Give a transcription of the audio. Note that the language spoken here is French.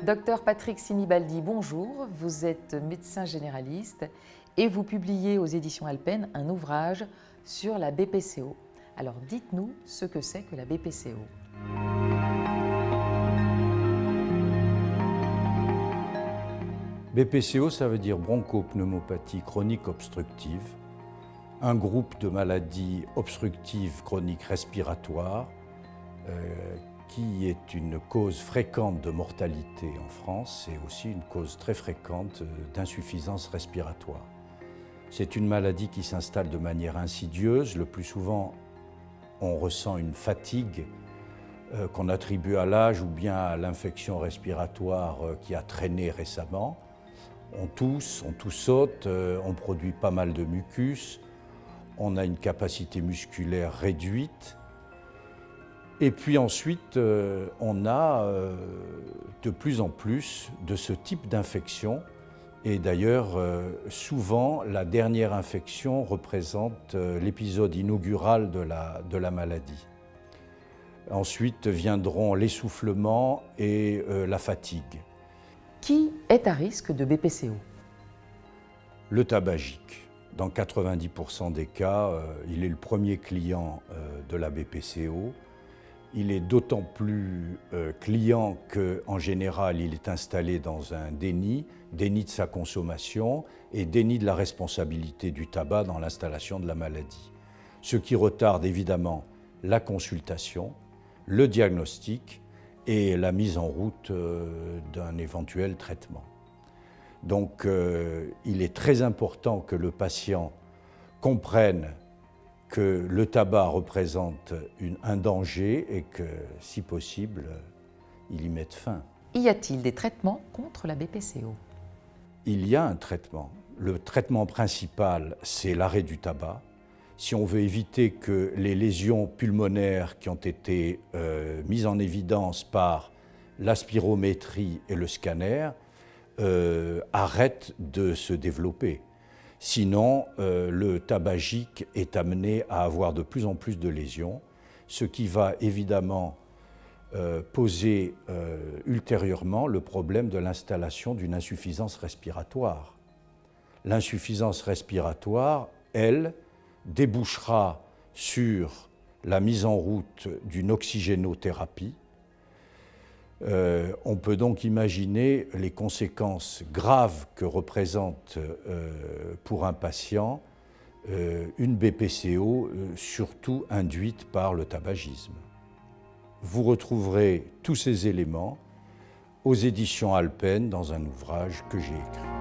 Docteur Patrick Sinibaldi, bonjour. Vous êtes médecin généraliste et vous publiez aux éditions Alpen un ouvrage sur la BPCO. Alors dites-nous ce que c'est que la BPCO. BPCO, ça veut dire bronchopneumopathie chronique obstructive, un groupe de maladies obstructives chroniques respiratoires qui est une cause fréquente de mortalité en France et aussi une cause très fréquente d'insuffisance respiratoire. C'est une maladie qui s'installe de manière insidieuse. Le plus souvent, on ressent une fatigue qu'on attribue à l'âge ou bien à l'infection respiratoire qui a traîné récemment. On tousse, on toussote, on produit pas mal de mucus, on a une capacité musculaire réduite. Et puis ensuite, on a de plus en plus de ce type d'infection. Et d'ailleurs, souvent, la dernière infection représente l'épisode inaugural de la maladie. Ensuite viendront l'essoufflement et la fatigue. Qui est à risque de BPCO? Le tabagique. Dans 90% des cas, il est le premier client de la BPCO. Il est d'autant plus client qu'en général, il est installé dans un déni de sa consommation et déni de la responsabilité du tabac dans l'installation de la maladie. Ce qui retarde évidemment la consultation, le diagnostic et la mise en route d'un éventuel traitement. Donc il est très important que le patient comprenne que le tabac représente un danger et que, si possible, il y mette fin. Y a-t-il des traitements contre la BPCO? Il y a un traitement. Le traitement principal, c'est l'arrêt du tabac. Si on veut éviter que les lésions pulmonaires qui ont été mises en évidence par la spirométrie et le scanner arrêtent de se développer. Sinon, le tabagique est amené à avoir de plus en plus de lésions, ce qui va évidemment poser ultérieurement le problème de l'installation d'une insuffisance respiratoire. L'insuffisance respiratoire, elle, débouchera sur la mise en route d'une oxygénothérapie. On peut donc imaginer les conséquences graves que représente pour un patient une BPCO, surtout induite par le tabagisme. Vous retrouverez tous ces éléments aux éditions Alpen dans un ouvrage que j'ai écrit.